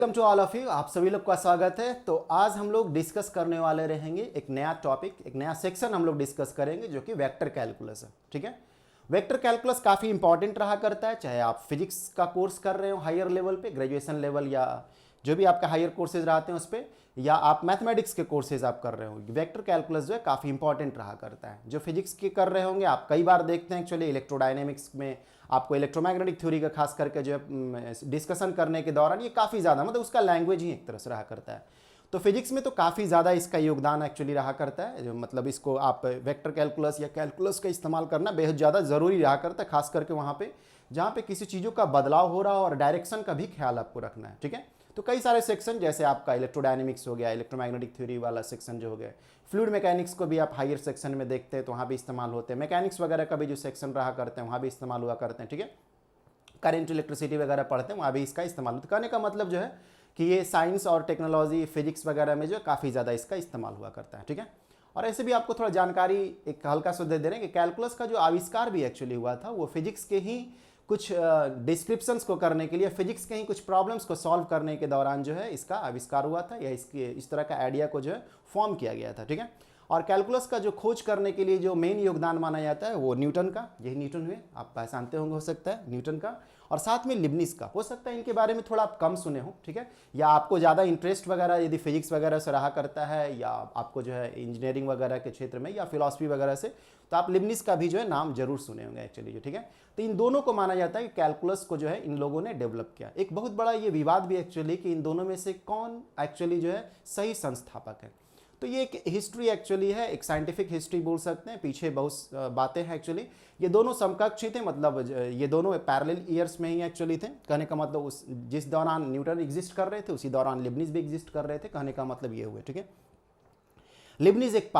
Welcome to all of you. आप सभी लोग का स्वागत है। तो आज हम लोग डिस्कस करने वाले रहेंगे एक नया टॉपिक, एक नया सेक्शन हम लोग डिस्कस करेंगे जो कि वेक्टर कैलकुलस है। ठीक है, वेक्टर कैलकुलस काफ़ी इंपॉर्टेंट रहा करता है, चाहे आप फिजिक्स का कोर्स कर रहे हो हायर लेवल पे, ग्रेजुएशन लेवल या जो भी आपका हायर कोर्सेज रहते हैं उस पर, या आप मैथमेटिक्स के कोर्सेज आप कर रहे हो। वेक्टर कैलकुलस जो है काफ़ी इंपॉर्टेंट रहा करता है। जो फिजिक्स के कर रहे होंगे आप कई बार देखते हैं एक्चुअली इलेक्ट्रोडायनेमिक्स में आपको इलेक्ट्रोमैग्नेटिक थ्योरी का खास करके जो है डिस्कशन करने के दौरान ये काफ़ी ज़्यादा मतलब उसका लैंग्वेज ही एक तरह से रहा करता है। तो फिजिक्स में तो काफ़ी ज़्यादा इसका योगदान एक्चुअली रहा करता है, जो मतलब इसको आप वेक्टर कैलकुलस या कैलकुलस का इस्तेमाल करना बेहद ज़्यादा ज़रूरी रहा करता है, खास करके वहाँ पे जहाँ पे किसी चीज़ों का बदलाव हो रहा हो और डायरेक्शन का भी ख्याल आपको रखना है। ठीक है, तो कई सारे सेक्शन जैसे आपका इलेक्ट्रोडायनेमिक्स हो गया, इलेक्ट्रोमैग्नेटिक थ्योरी वाला सेक्शन जो हो गया, फ्लूइड मैकेनिक्स को भी आप हायर सेक्शन में देखते हैं तो वहाँ भी इस्तेमाल होते हैं, मैकेनिक्स वगैरह का भी जो सेक्शन रहा करते हैं वहाँ भी इस्तेमाल हुआ करते हैं। ठीक है, करंट इलेक्ट्रिसिटी वगैरह पढ़ते हैं वहाँ भी इसका इस्तेमाल होता है। कहने का मतलब जो है कि ये साइंस और टेक्नोलॉजी फिजिक्स वगैरह में जो काफ़ी ज़्यादा इसका इस्तेमाल हुआ करता है। ठीक है, और ऐसे भी आपको थोड़ा जानकारी एक हल्का सा दे रहे हैं कि कैलकुलस का जो आविष्कार भी एक्चुअली हुआ था वो फिजिक्स के ही कुछ डिस्क्रिप्शंस को करने के लिए, फिजिक्स के ही कुछ प्रॉब्लम्स को सॉल्व करने के दौरान जो है इसका आविष्कार हुआ था, या इसके इस तरह का आइडिया को जो है फॉर्म किया गया था। ठीक है, और कैलकुलस का जो खोज करने के लिए जो मेन योगदान माना जाता है वो न्यूटन का, यही न्यूटन हुए, आप पहचानते होंगे हो सकता है न्यूटन का, और साथ में लिबनिस का। हो सकता है इनके बारे में थोड़ा आप कम सुने हो। ठीक है, या आपको ज़्यादा इंटरेस्ट वगैरह यदि फिजिक्स वगैरह से रहा करता है, या आपको जो है इंजीनियरिंग वगैरह के क्षेत्र में या फिलॉसफी वगैरह से, तो आप लिबनिस का भी जो है नाम जरूर सुने होंगे एक्चुअली जो। ठीक है, तो इन दोनों को माना जाता है कि कैलकुलस को जो है इन लोगों ने डेवलप किया। एक बहुत बड़ा ये विवाद भी एक्चुअली कि इन दोनों में से कौन एक्चुअली जो है सही संस्थापक है। तो ये एक हिस्ट्री एक्चुअली है, एक साइंटिफिक हिस्ट्री बोल सकते हैं, पीछे बहुत बातें हैं एक्चुअली। ये दोनों समकक्ष ही थे, मतलब ये दोनों पैरेलल ईयर्स में ही एक्चुअली थे। कहने का मतलब उस जिस दौरान न्यूटन एग्जिस्ट कर रहे थे उसी दौरान लिबनिस भी एग्जिस्ट कर रहे थे। कहने का मतलब ये हुए। ठीक है, लिबनिस एक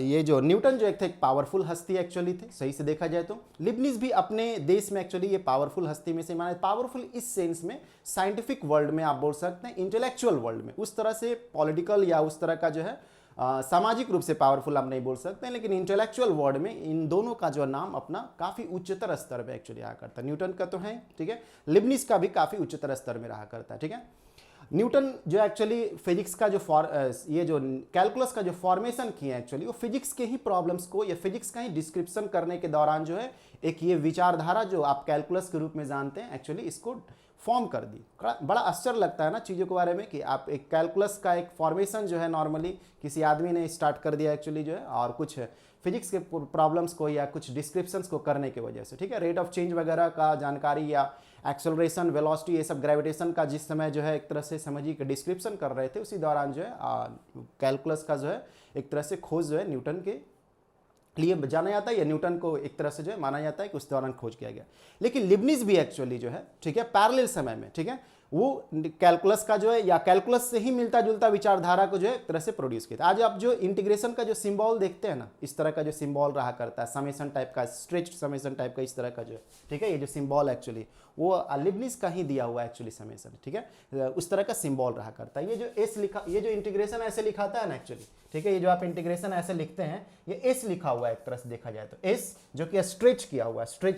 ये जो न्यूटन जो एक थे एक पावरफुल हस्ती एक्चुअली थे, सही से देखा जाए तो। लिबनिस भी अपने देश में एक्चुअली ये पावरफुल हस्ती में से माने, पावरफुल इस सेंस में साइंटिफिक वर्ल्ड में आप बोल सकते हैं, इंटेलेक्चुअल वर्ल्ड में, उस तरह से पॉलिटिकल या उस तरह का जो है सामाजिक रूप से पावरफुल आप नहीं बोल सकते हैं, लेकिन इंटेलेक्चुअल वर्ल्ड में इन दोनों का जो नाम अपना काफ़ी उच्चतर स्तर पे एक्चुअली रहा करता है। न्यूटन का तो है, ठीक है, लिबनिस का भी काफ़ी उच्चतर स्तर में रहा करता है। ठीक है, न्यूटन जो एक्चुअली फिजिक्स का जो ये जो कैलकुलस का जो फॉर्मेशन किए एक्चुअली वो फिजिक्स के ही प्रॉब्लम्स को या फिजिक्स का ही डिस्क्रिप्शन करने के दौरान जो है एक ये विचारधारा जो आप कैलकुलस के रूप में जानते हैं एक्चुअली इसको फॉर्म कर दी। बड़ा आश्चर्य लगता है ना चीज़ों के बारे में कि आप एक कैलकुलस का एक फॉर्मेशन जो है नॉर्मली किसी आदमी ने स्टार्ट कर दिया एक्चुअली जो है, और कुछ फिजिक्स के प्रॉब्लम्स को या कुछ डिस्क्रिप्शंस को करने की वजह से। ठीक है, रेट ऑफ चेंज वगैरह का जानकारी या एक्सेलरेशन, वेलोसिटी, ये सब ग्रेविटेशन का जिस समय जो है एक तरह से समझिए कि डिस्क्रिप्शन कर रहे थे, उसी दौरान जो है कैलकुलस का जो है एक तरह से खोज जो है न्यूटन के लिए जाना जाता है, या न्यूटन को एक तरह से जो है माना जाता है कि उस दौरान खोज किया गया। लेकिन लिबनिस भी एक्चुअली जो है, ठीक है, पैरेलल समय में, ठीक है, वो कैलकुलस का जो है या कैलकुलस से ही मिलता जुलता विचारधारा को जो है एक तरह से प्रोड्यूस किया। आज आप जो इंटीग्रेशन का जो सिंबल देखते हैं ना, इस तरह का जो सिंबल रहा करता है, समेशन टाइप का, स्ट्रेच्ड समेशन टाइप का, इस तरह का जो है, ठीक है, ये जो सिंबल एक्चुअली वो लिबनिस का ही दिया हुआ एक्चुअली समेशन, ठीक है, उस तरह का सिंबल रहा करता है। ये जो एस लिखा, ये जो इंटीग्रेशन ऐसे लिखाता है ना एक्चुअली, ठीक है, ये जो आप इंटीग्रेशन ऐसे लिखते हैं ये एस लिखा हुआ है एक तरह से देखा जाए तो, एस जो कि स्ट्रेच किया हुआ है,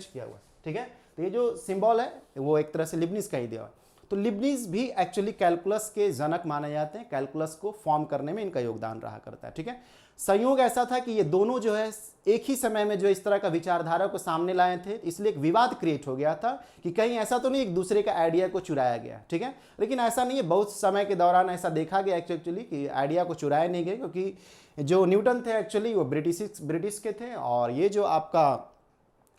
ठीक है, तो ये जो सिंबल है वो एक तरह से लिबनिस का ही दिया हुआ है। तो लिबनिस भी एक्चुअली कैलकुलस के जनक माने जाते हैं, कैलकुलस को फॉर्म करने में इनका योगदान रहा करता है। ठीक है, संयोग ऐसा था कि ये दोनों जो है एक ही समय में जो इस तरह का विचारधारा को सामने लाए थे, इसलिए एक विवाद क्रिएट हो गया था कि कहीं ऐसा तो नहीं एक दूसरे का आइडिया को चुराया गया। ठीक है, लेकिन ऐसा नहीं है, बहुत समय के दौरान ऐसा देखा गया एक्चुअली कि आइडिया को चुराया नहीं गया, क्योंकि जो न्यूटन थे एक्चुअली वो ब्रिटिश के थे, और ये जो आपका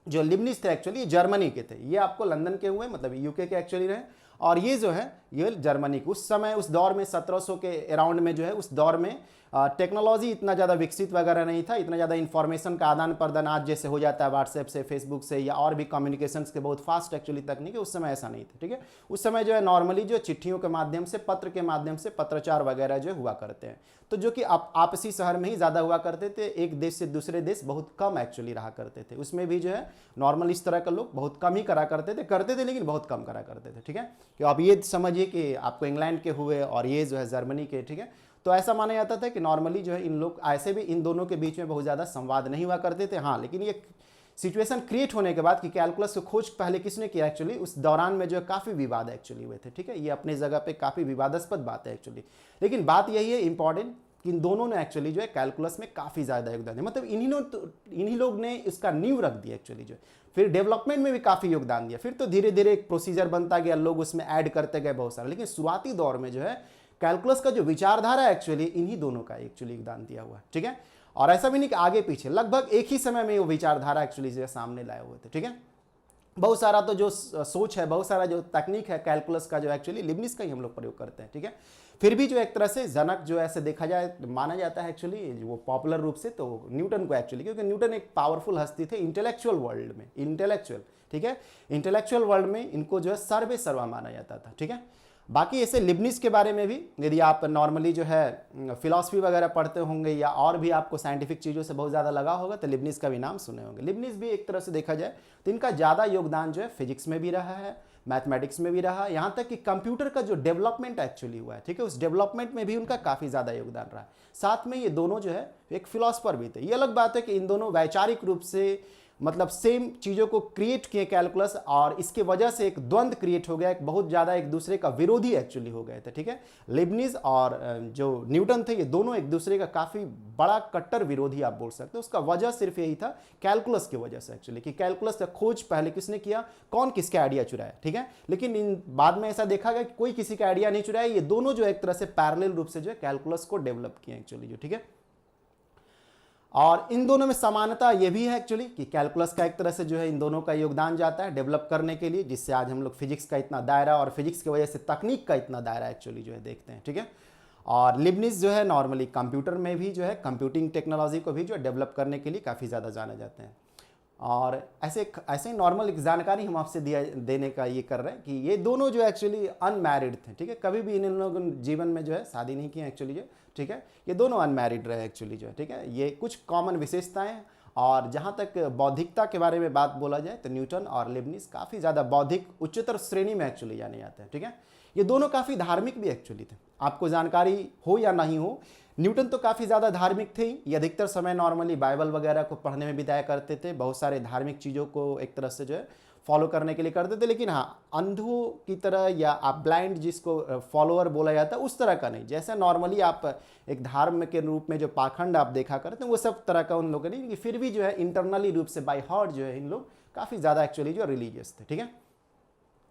जो लिबनिस थे एक्चुअली जर्मनी के थे। ये आपको लंदन के हुए, मतलब यूके के एक्चुअली रहे, और ये जो है ये जर्मनी के। उस समय उस दौर में 1700 के अराउंड में जो है उस दौर में टेक्नोलॉजी इतना ज़्यादा विकसित वगैरह नहीं था, इतना ज़्यादा इन्फॉर्मेशन का आदान प्रदान आज जैसे हो जाता है व्हाट्सएप से, फेसबुक से, या और भी कम्युनिकेशंस के बहुत फास्ट एक्चुअली तकनीक है, उस समय ऐसा नहीं था। ठीक है, उस समय जो है नॉर्मली जो चिट्ठियों के माध्यम से, पत्र के माध्यम से पत्रचार वगैरह जो हुआ करते हैं, तो जो कि आपसी शहर में ही ज़्यादा हुआ करते थे, एक देश से दूसरे देश बहुत कम एक्चुअली रहा करते थे। उसमें भी जो है नॉर्मल इस तरह का लोग बहुत कम ही करा करते थे लेकिन बहुत कम करा करते थे। ठीक है, कि आप ये समझिए कि आपको इंग्लैंड के हुए और ये जो है जर्मनी के, ठीक है, तो ऐसा माना जाता था कि नॉर्मली जो है इन लोग ऐसे भी इन दोनों के बीच में बहुत ज़्यादा संवाद नहीं हुआ करते थे। हाँ, लेकिन ये सिचुएशन क्रिएट होने के बाद कि कैलकुलस को खोज पहले किसने किया एक्चुअली, उस दौरान में जो है काफ़ी विवाद एक्चुअली हुए थे। ठीक है, ये अपनी जगह पे काफ़ी विवादास्पद बात है एक्चुअली, लेकिन बात यही है इंपॉर्टेंट कि इन दोनों ने एक्चुअली जो है कैलकुलस में काफ़ी ज़्यादा योगदान दिया, मतलब इन्हीं लोग ने इसका नींव रख दिया एक्चुअली जो है। फिर डेवलपमेंट में भी काफ़ी योगदान दिया, फिर तो धीरे धीरे एक प्रोसीजर बनता गया, लोग उसमें ऐड करते गए बहुत सारा, लेकिन शुरुआती दौर में जो है कैलकुलस का जो विचारधारा एक्चुअली इन्हीं दोनों का एक्चुअली योगदान दिया हुआ है। ठीक है, और ऐसा भी नहीं कि आगे पीछे, लगभग एक ही समय में वो विचारधारा एक्चुअली जो है सामने लाए हुए थे। ठीक है, बहुत सारा तो जो सोच है, बहुत सारा जो तकनीक है कैलकुलस का जो एक्चुअली लिबनिस का ही हम लोग प्रयोग करते हैं। ठीक है, फिर भी जो एक तरह से जनक जो ऐसे देखा जाए माना जाता है एक्चुअली वो पॉपुलर रूप से तो न्यूटन को एक्चुअली, क्योंकि न्यूटन एक पावरफुल हस्ती थे इंटेलेक्चुअल वर्ल्ड में, इंटेलेक्चुअल। ठीक है, इंटेलेक्चुअल वर्ल्ड में इनको जो है सर्वे सर्वा माना जाता था। ठीक है, बाकी ऐसे लिबनिस के बारे में भी यदि आप नॉर्मली जो है फिलॉसफी वगैरह पढ़ते होंगे या और भी आपको साइंटिफिक चीज़ों से बहुत ज़्यादा लगा होगा तो लिबनिस का भी नाम सुने होंगे। लिबनिस भी एक तरह से देखा जाए तो इनका ज़्यादा योगदान जो है फिजिक्स में भी रहा है, मैथमेटिक्स में भी रहा, यहाँ तक कि कंप्यूटर का जो डेवलपमेंट एक्चुअली हुआ है, ठीक है, उस डेवलपमेंट में भी उनका काफ़ी ज़्यादा योगदान रहा है। साथ में ये दोनों जो है एक फिलोसफर भी थे। ये अलग बात है कि इन दोनों वैचारिक रूप से मतलब सेम चीज़ों को क्रिएट किए कैलकुलस, और इसके वजह से एक द्वंद्व क्रिएट हो गया, एक बहुत ज़्यादा एक दूसरे का विरोधी एक्चुअली हो गए थे। ठीक है, लिबनिस और जो न्यूटन थे ये दोनों एक दूसरे का काफ़ी बड़ा कट्टर विरोधी आप बोल सकते हो। उसका वजह सिर्फ यही था कैलकुलस की वजह से एक्चुअली, कि कैलकुलस का खोज पहले किसने किया, कौन किसका आइडिया चुराया। ठीक है, लेकिन इन बाद में ऐसा देखा गया कि कोई किसी का आइडिया नहीं चुराया, ये दोनों जो एक तरह से पैरेलल रूप से जो है कैलकुलस को डेवलप किया एक्चुअली जो। ठीक है, और इन दोनों में समानता ये भी है एक्चुअली कि कैलकुलस का एक तरह से जो है इन दोनों का योगदान जाता है डेवलप करने के लिए, जिससे आज हम लोग फिजिक्स का इतना दायरा और फिजिक्स की वजह से तकनीक का इतना दायरा एक्चुअली जो है देखते हैं। ठीक है, और लिबनिस जो है नॉर्मली कंप्यूटर में भी जो है कंप्यूटिंग टेक्नोलॉजी को भी जो है डेवलप करने के लिए काफ़ी ज़्यादा जाने जाते हैं। और ऐसे ही नॉर्मल एक जानकारी हम आपसे देने का ये कर रहे हैं कि ये दोनों जो एक्चुअली अनमैरिड थे। ठीक है, कभी भी इन लोगों ने जीवन में जो है शादी नहीं की एक्चुअली जो। ठीक है, ये दोनों अनमैरिड रहे एक्चुअली जो है। ठीक है, ये कुछ कॉमन विशेषताएं। और जहाँ तक बौद्धिकता के बारे में बात बोला जाए तो न्यूटन और लिबनिस काफ़ी ज़्यादा बौद्धिक उच्चतर श्रेणी में एक्चुअली जाने जाते हैं। ठीक है, ये दोनों काफ़ी धार्मिक भी एक्चुअली थे, आपको जानकारी हो या नहीं हो। न्यूटन तो काफ़ी ज़्यादा धार्मिक थे, ये अधिकतर समय नॉर्मली बाइबल वगैरह को पढ़ने में बिताया करते थे, बहुत सारे धार्मिक चीज़ों को एक तरह से जो है फॉलो करने के लिए करते थे। लेकिन हाँ, अंधों की तरह या आप ब्लाइंड जिसको फॉलोअर बोला जाता है उस तरह का नहीं, जैसे नॉर्मली आप एक धर्म के रूप में जो पाखंड आप देखा करते हैं वो सब तरह का उन लोगों नहीं, फिर भी जो है इंटरनली रूप से बाय हार्ट जो है इन लोग काफ़ी ज़्यादा एक्चुअली जो रिलीजियस थे। ठीक है,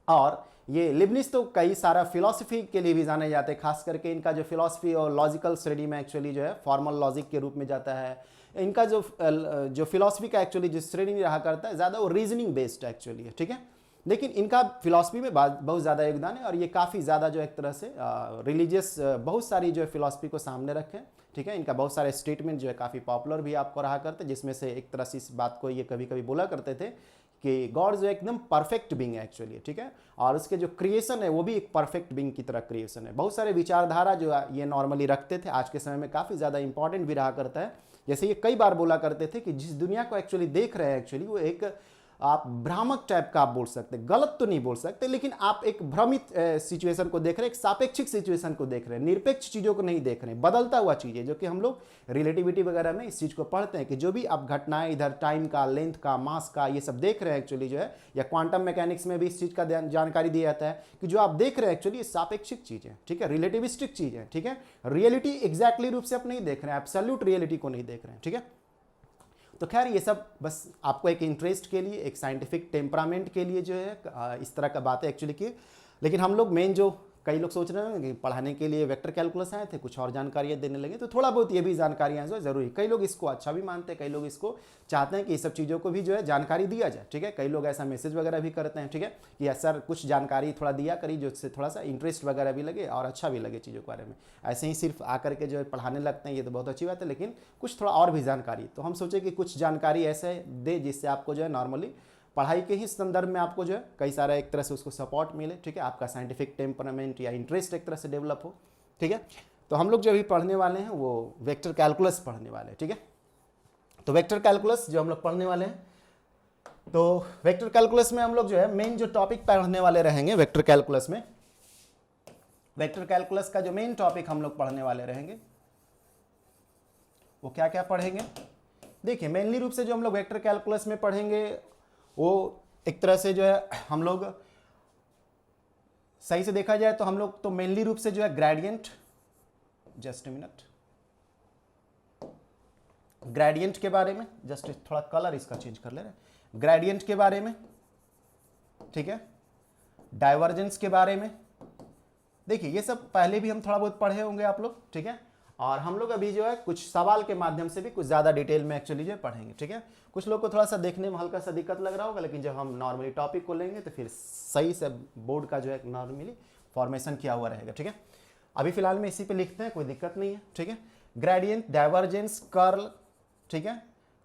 और ये लिबनिस तो कई सारा फिलॉसफी के लिए भी जाने जाते हैं, खास करके इनका जो फिलॉसफी और लॉजिकल श्रेणी में एक्चुअली जो है फॉर्मल लॉजिक के रूप में जाता है। इनका जो फिलॉसफी का एक्चुअली जो श्रेणी में रहा करता है ज़्यादा वो रीजनिंग बेस्ड एक्चुअली है। ठीक है, लेकिन इनका फिलॉसफी में बहुत ज़्यादा योगदान है, और ये काफ़ी ज़्यादा जो एक तरह से रिलीजियस बहुत सारी जो है फिलॉसफी को सामने रखें। ठीक है, इनका बहुत सारे स्टेटमेंट जो है काफ़ी पॉपुलर भी आपको रहा करते, जिसमें से एक तरह से इस बात को ये कभी कभी बोला करते थे कि गॉड जो एकदम परफेक्ट बीइंग है एक्चुअली। ठीक है, और उसके जो क्रिएशन है वो भी एक परफेक्ट बीइंग की तरह क्रिएशन है। बहुत सारे विचारधारा जो ये नॉर्मली रखते थे आज के समय में काफ़ी ज़्यादा इंपॉर्टेंट भी रहा करता है। जैसे ये कई बार बोला करते थे कि जिस दुनिया को एक्चुअली देख रहे हैं एक्चुअली वो एक आप भ्रामक टाइप का आप बोल सकते, गलत तो नहीं बोल सकते, लेकिन आप एक भ्रमित सिचुएशन को देख रहे हैं, एक सापेक्षिक सिचुएशन को देख रहे हैं, निरपेक्ष चीज़ों को नहीं देख रहे हैं, बदलता हुआ चीज़ है, जो कि हम लोग रिलेटिविटी वगैरह में इस चीज़ को पढ़ते हैं कि जो भी आप घटनाएं इधर टाइम का, लेंथ का, मास का ये सब देख रहे हैं एक्चुअली जो है, या क्वांटम मैकेनिक्स में भी इस चीज़ का जानकारी दिया जाता है कि जो आप देख रहे हैं एक्चुअली सापेक्षिक चीज़ है। ठीक है, रिलेटिविस्टिक चीज़ है। ठीक है, रियलिटी एग्जैक्टली रूप से आप नहीं देख रहे हैं, एब्सोल्यूट रियलिटी को नहीं देख रहे हैं। ठीक है, तो खैर ये सब बस आपको एक इंटरेस्ट के लिए, एक साइंटिफिक टेम्परामेंट के लिए जो है इस तरह का बातें एक्चुअली की। लेकिन हम लोग मेन जो कई लोग सोच रहे हैं कि पढ़ाने के लिए वेक्टर कैलकुलस आए थे, कुछ और जानकारियाँ देने लगे, तो थोड़ा बहुत ये भी जानकारियाँ जो जरूरी, कई लोग इसको अच्छा भी मानते हैं, कई लोग इसको चाहते हैं कि ये सब चीज़ों को भी जो है जानकारी दिया जाए। ठीक है, कई लोग ऐसा मैसेज वगैरह भी करते हैं। ठीक है, कि सर कुछ जानकारी थोड़ा दिया करी जो इससे थोड़ा सा इंटरेस्ट वगैरह भी लगे और अच्छा भी लगे चीज़ों के बारे में। ऐसे ही सिर्फ आकर के जो है पढ़ाने लगते हैं ये तो बहुत अच्छी बात है, लेकिन कुछ थोड़ा और भी जानकारी, तो हम सोचे कि कुछ जानकारी ऐसे दे जिससे आपको जो है नॉर्मली पढ़ाई के ही संदर्भ में आपको जो है कई सारा एक तरह से उसको सपोर्ट मिले। ठीक है, आपका साइंटिफिक टेम्परामेंट या इंटरेस्ट एक तरह से डेवलप हो। ठीक है, तो हम लोग जो अभी पढ़ने वाले हैं वो वेक्टर कैलकुलस पढ़ने वाले हैं। ठीक है, तो वेक्टर कैलकुलस जो हम लोग पढ़ने वाले हैं, तो वेक्टर कैलकुलस में हम लोग जो है मेन जो टॉपिक पढ़ने वाले रहेंगे वेक्टर कैलकुलस में, वेक्टर कैलकुलस का जो मेन टॉपिक हम लोग पढ़ने वाले रहेंगे वो क्या क्या पढ़ेंगे। देखिए मेनली रूप से जो हम लोग वेक्टर कैलकुलस में पढ़ेंगे वो एक तरह से जो है हम लोग सही से देखा जाए तो हम लोग तो मेनली रूप से जो है gradient, just a minute, gradient के बारे में, जस्ट थोड़ा कलर इसका चेंज कर ले रहे हैं, ग्रेडियंट के बारे में, ठीक है, डाइवर्जेंस के बारे में। देखिए ये सब पहले भी हम थोड़ा बहुत पढ़े होंगे आप लोग, ठीक है। और हम लोग अभी जो है कुछ सवाल के माध्यम से भी कुछ ज़्यादा डिटेल में एक्चुअली जो है पढ़ेंगे, ठीक है। कुछ लोग को थोड़ा सा देखने में हल्का सा दिक्कत लग रहा होगा, लेकिन जब हम नॉर्मली टॉपिक को लेंगे तो फिर सही से बोर्ड का जो है नॉर्मली फॉर्मेशन किया हुआ रहेगा, ठीक है। अभी फिलहाल में इसी पे लिखते हैं, कोई दिक्कत नहीं है, ठीक है। ग्रेडियंट, डाइवर्जेंस, कर्ल, ठीक है,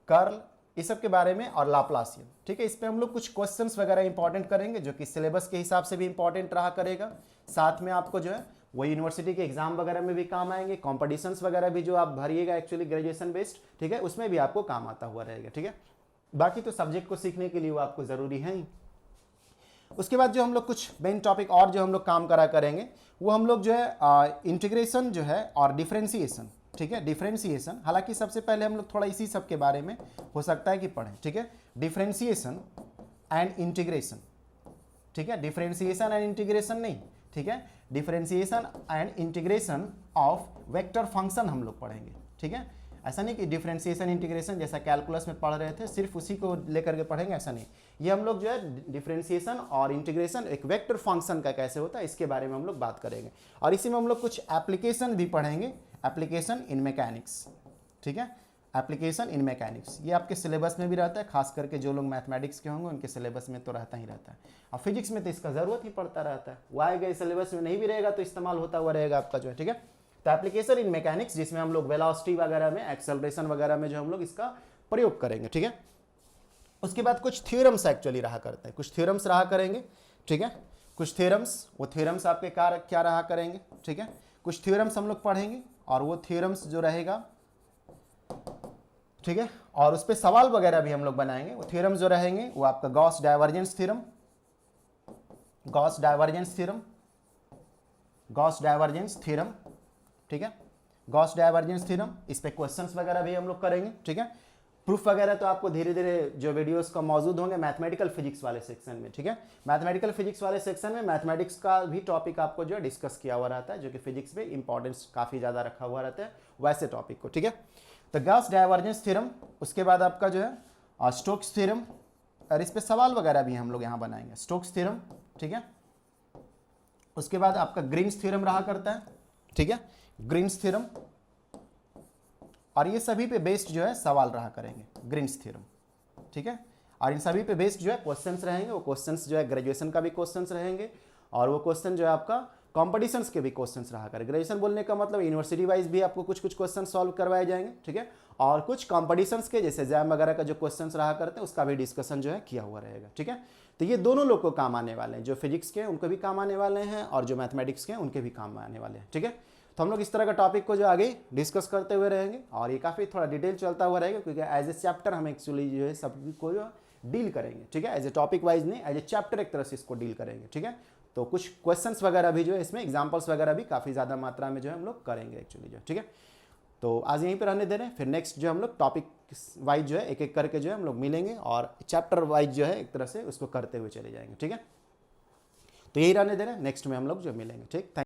कर्ल, इस सब के बारे में, और लाप्लासियन, ठीक है। इस पे हम लोग कुछ क्वेश्चंस वगैरह इंपॉर्टेंट करेंगे जो कि सिलेबस के हिसाब से भी इंपॉर्टेंट रहा करेगा। साथ में आपको जो है वो यूनिवर्सिटी के एग्जाम वगैरह में भी काम आएंगे, कॉम्पिटिशन्स वगैरह भी जो आप भरिएगा एक्चुअली ग्रेजुएशन बेस्ड, ठीक है, उसमें भी आपको काम आता हुआ रहेगा, ठीक है। बाकी तो सब्जेक्ट को सीखने के लिए वो आपको ज़रूरी है ही। उसके बाद जो हम लोग कुछ मेन टॉपिक और जो हम लोग काम करा करेंगे वो हम लोग जो है इंटीग्रेशन जो है और डिफ्रेंसिएशन, ठीक है, डिफ्रेंसिएशन। हालांकि सबसे पहले हम लोग थोड़ा इसी सब के बारे में हो सकता है कि पढ़ें, ठीक है, डिफ्रेंसिएशन एंड इंटीग्रेशन, ठीक है, डिफ्रेंसिएशन एंड इंटीग्रेशन नहीं, ठीक है, differentiation and integration of vector function हम लोग पढ़ेंगे, ठीक है। ऐसा नहीं कि डिफ्रेंसिएशन इंटीग्रेशन जैसा कैलकुलस में पढ़ रहे थे सिर्फ उसी को लेकर के पढ़ेंगे, ऐसा नहीं। ये हम लोग जो है डिफ्रेंसिएशन और इंटीग्रेशन एक वेक्टर फंक्शन का कैसे होता है इसके बारे में हम लोग बात करेंगे। और इसी में हम लोग कुछ एप्लीकेशन भी पढ़ेंगे, एप्लीकेशन इन मैकेनिक्स, ठीक है, एप्लीकेशन इन मैकेनिक्स। ये आपके सिलेबस में भी रहता है, खास करके जो लोग मैथमेटिक्स के होंगे उनके सिलेबस में तो रहता ही रहता है। और फिजिक्स में तो इसका ज़रूरत ही पड़ता रहता है, वो आएगा सिलेबस में नहीं भी रहेगा तो इस्तेमाल होता हुआ रहेगा आपका जो है, ठीक है। तो एप्लीकेशन इन मैकेनिक्स जिसमें हम लोग वेलोसिटी वगैरह में, एक्सेलरेशन वगैरह में जो हम लोग इसका प्रयोग करेंगे, ठीक है। उसके बाद कुछ थ्योरम्स एक्चुअली रहा करते हैं, कुछ थ्योरम्स रहा करेंगे, ठीक है, कुछ थ्योरम्स, वो थ्योरम्स आपके क्या रहा करेंगे, ठीक है। कुछ थ्योरम्स हम लोग पढ़ेंगे और वो थ्योरम्स जो रहेगा, ठीक है, और उस पर सवाल वगैरह भी हम लोग बनाएंगे। वो थ्योरम जो रहेंगे वो आपका Gauss divergence theorem, Gauss divergence theorem, Gauss divergence theorem, ठीक है, गॉस डाइवर्जेंस थ्योरम। इस पे क्वेश्चंस वगैरह भी हम लोग करेंगे, ठीक है। प्रूफ वगैरह तो आपको धीरे धीरे जो वीडियोस का मौजूद होंगे मैथमेटिकल फिजिक्स वाले सेक्शन में, ठीक है। मैथमेटिकल फिजिक्स वाले सेक्शन में मैथमेटिक्स का भी टॉपिक आपको जो है डिस्कस किया हुआ रहता है, जो कि फिजिक्स में इंपॉर्टेंस काफ़ी ज़्यादा रखा हुआ रहता है वैसे टॉपिक को, ठीक है। तो गॉस डाइवर्जेंस थ्योरम, उसके बाद आपका जो है स्टोक्स थ्योरम, और इस पे सवाल वगैरह भी हम लोग यहाँ बनाएंगे, स्टोक्स थ्योरम, ठीक है। उसके बाद आपका ग्रीन्स थ्योरम रहा करता है, ठीक है, ग्रीन्स थ्योरम, और ये सभी पे बेस्ड जो है सवाल रहा करेंगे, ग्रीन्स थ्योरम, ठीक है। और इन सभी पे बेस्ड जो है क्वेश्चंस रहेंगे, वो क्वेश्चंस जो है ग्रेजुएशन का भी क्वेश्चंस रहेंगे, और वो क्वेश्चन जो है आपका कॉम्पिटिशन्स के भी क्वेश्चंस रहा करेंगे। ग्रेजुएशन बोलने का मतलब यूनिवर्सिटी वाइज भी आपको कुछ कुछ क्वेश्चन सॉल्व करवाए जाएंगे, ठीक है। और कुछ कॉम्पिटिशन्स के जैसे एग्जाम वगैरह का जो क्वेश्चंस रहा करते हैं उसका भी डिस्कशन जो है किया हुआ रहेगा, ठीक है। तो ये दोनों लोग को काम आने वाले हैं, जो फिजिक्स के हैं उनको भी काम आने वाले हैं और जो मैथमेटिक्स के हैं उनके भी काम आने वाले हैं, ठीक है। तो हम लोग इस तरह का टॉपिक को जो आगे डिस्कस करते हुए रहेंगे, और ये काफ़ी थोड़ा डिटेल चलता हुआ रहेगा क्योंकि एज ए चैप्टर हम एक्चुअली जो है सब को डील करेंगे, ठीक है। एज ए टॉपिक वाइज नहीं, एज ए चैप्टर एक तरह से इसको डील करेंगे, ठीक है। तो कुछ क्वेश्चंस वगैरह भी जो है इसमें एग्जांपल्स वगैरह भी काफ़ी ज़्यादा मात्रा में जो है हम लोग करेंगे एक्चुअली जो, ठीक है। तो आज यहीं पर रहने दे रहे हैं, फिर नेक्स्ट जो हम लोग टॉपिक वाइज जो है एक एक करके जो है हम लोग मिलेंगे और चैप्टर वाइज जो है एक तरह से उसको करते हुए चले जाएंगे, ठीक है। तो यही रहने दे रहे हैं, नेक्स्ट में हम लोग जो मिलेंगे, ठीक।